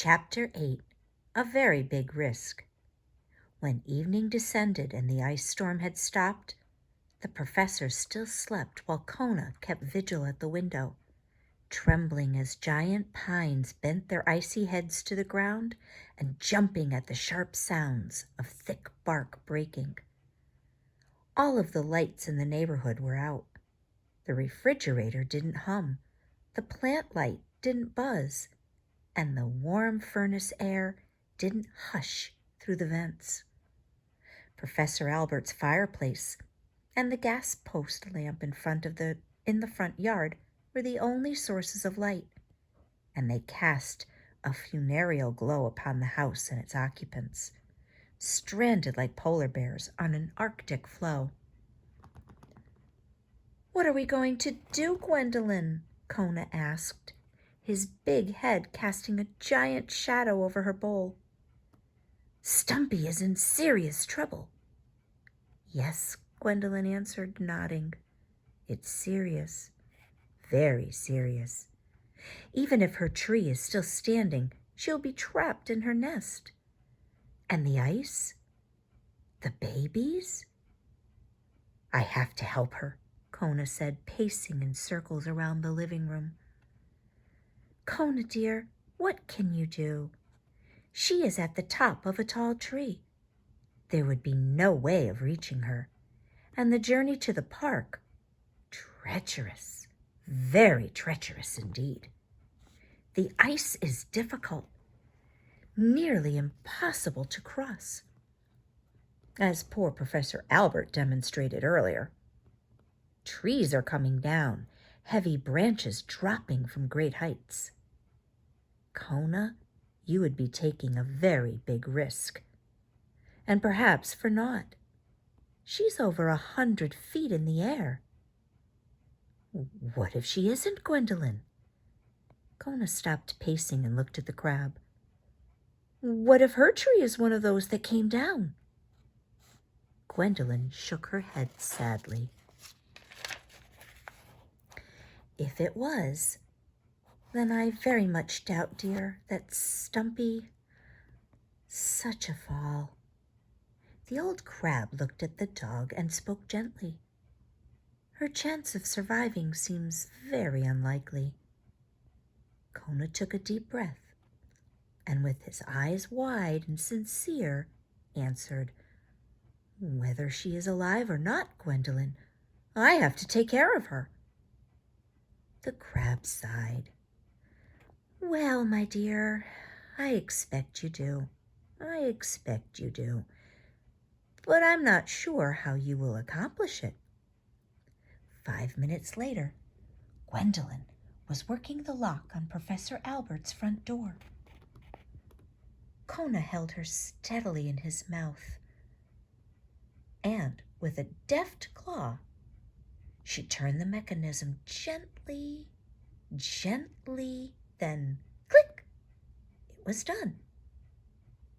Chapter 8. A Very Big Risk. When evening descended and the ice storm had stopped, the professor still slept while Kona kept vigil at the window, trembling as giant pines bent their icy heads to the ground and jumping at the sharp sounds of thick bark breaking. All of the lights in the neighborhood were out. The refrigerator didn't hum, the plant light didn't buzz, and the warm furnace air didn't hush through the vents. Professor Albert's fireplace and the gas post lamp in the front yard were the only sources of light, and they cast a funereal glow upon the house and its occupants, stranded like polar bears on an Arctic floe. "What are we going to do, Gwendolyn?" Kona asked, his big head casting a giant shadow over her bowl. "Stumpy is in serious trouble." "Yes," Gwendolyn answered, nodding. "It's serious, very serious. Even if her tree is still standing, she'll be trapped in her nest. And the ice? The babies?" "I have to help her," Kona said, pacing in circles around the living room. "Kona, dear, what can you do? She is at the top of a tall tree. There would be no way of reaching her, and the journey to the park, treacherous, very treacherous indeed. The ice is difficult, nearly impossible to cross, as poor Professor Albert demonstrated earlier. Trees are coming down, heavy branches dropping from great heights. Kona, you would be taking a very big risk. And perhaps for naught. She's over 100 feet in the air." "What if she isn't, Gwendolyn?" Kona stopped pacing and looked at the crab. "What if her tree is one of those that came down?" Gwendolyn shook her head sadly. "If it was, then I very much doubt, dear, that Stumpy... Such a fall." The old crab looked at the dog and spoke gently. "Her chance of surviving seems very unlikely." Kona took a deep breath, and with his eyes wide and sincere, answered, "Whether she is alive or not, Gwendolyn, I have to take care of her." The crab sighed. "Well, my dear, I expect you do. I expect you do. But I'm not sure how you will accomplish it." 5 minutes later, Gwendolyn was working the lock on Professor Albert's front door. Kona held her steadily in his mouth, and with a deft claw, she turned the mechanism gently, then click! It was done.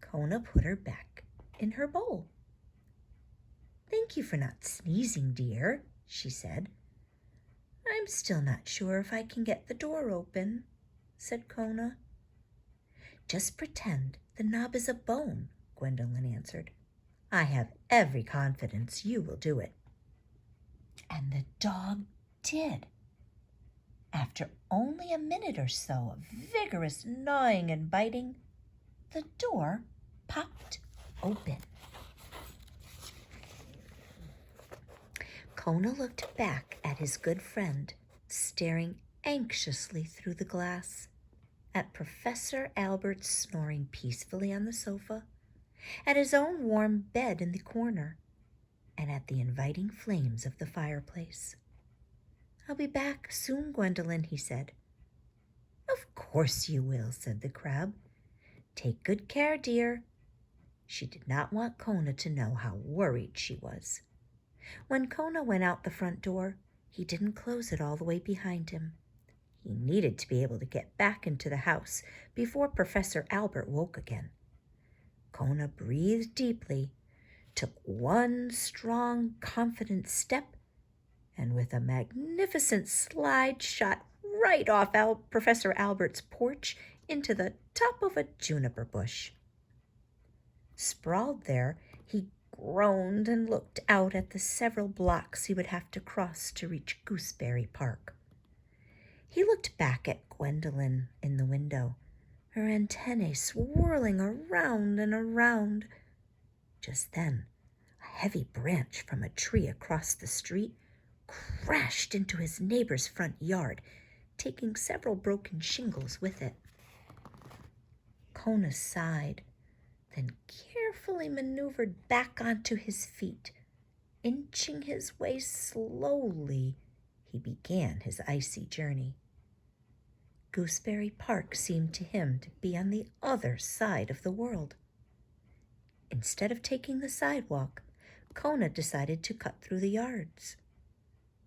Kona put her back in her bowl. "Thank you for not sneezing, dear," she said. "I'm still not sure if I can get the door open," said Kona. "Just pretend the knob is a bone," Gwendolyn answered. "I have every confidence you will do it." And the dog did. After only a minute or so of vigorous gnawing and biting, the door popped open. Kona looked back at his good friend, staring anxiously through the glass, at Professor Albert snoring peacefully on the sofa, at his own warm bed in the corner, and at the inviting flames of the fireplace. "I'll be back soon, Gwendolyn," he said. "Of course you will," said the crab. "Take good care, dear." She did not want Kona to know how worried she was. When Kona went out the front door, he didn't close it all the way behind him. He needed to be able to get back into the house before Professor Albert woke again. Kona breathed deeply, took one strong, confident step, and with a magnificent slide shot right off Professor Albert's porch into the top of a juniper bush. Sprawled there, he groaned and looked out at the several blocks he would have to cross to reach Gooseberry Park. He looked back at Gwendolyn in the window, her antennae swirling around and around. Just then, a heavy branch from a tree across the street crashed into his neighbor's front yard, taking several broken shingles with it. Kona sighed, then carefully maneuvered back onto his feet. Inching his way slowly, he began his icy journey. Gooseberry Park seemed to him to be on the other side of the world. Instead of taking the sidewalk, Kona decided to cut through the yards.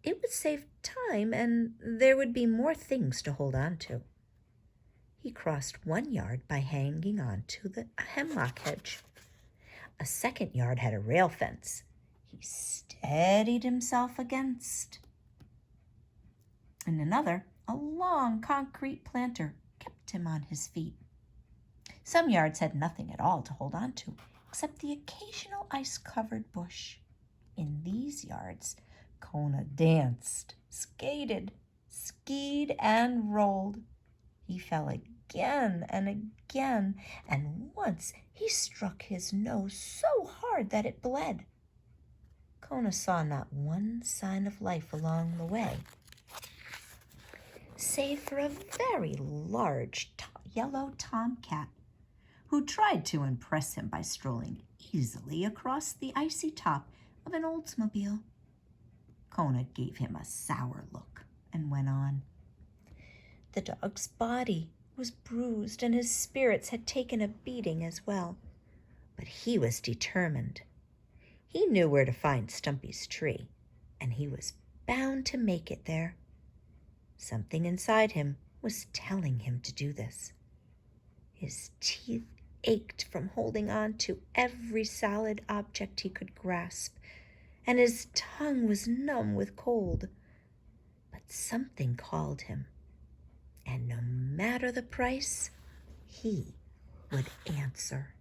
It would save time, and there would be more things to hold on to. He crossed one yard by hanging on to the hemlock hedge. A second yard had a rail fence. He steadied himself against. In another, a long concrete planter kept him on his feet. Some yards had nothing at all to hold on to, except the occasional ice-covered bush. In these yards, Kona danced, skated, skied, and rolled. He fell again and again, and once he struck his nose so hard that it bled. Kona saw not one sign of life along the way, save for a very large yellow tomcat, who tried to impress him by strolling easily across the icy top of an Oldsmobile. Kona gave him a sour look and went on. The dog's body was bruised and his spirits had taken a beating as well, but he was determined. He knew where to find Stumpy's tree, and he was bound to make it there. Something inside him was telling him to do this. His teeth ached from holding on to every solid object he could grasp, and his tongue was numb with cold. But something called him, and no matter the price, he would answer.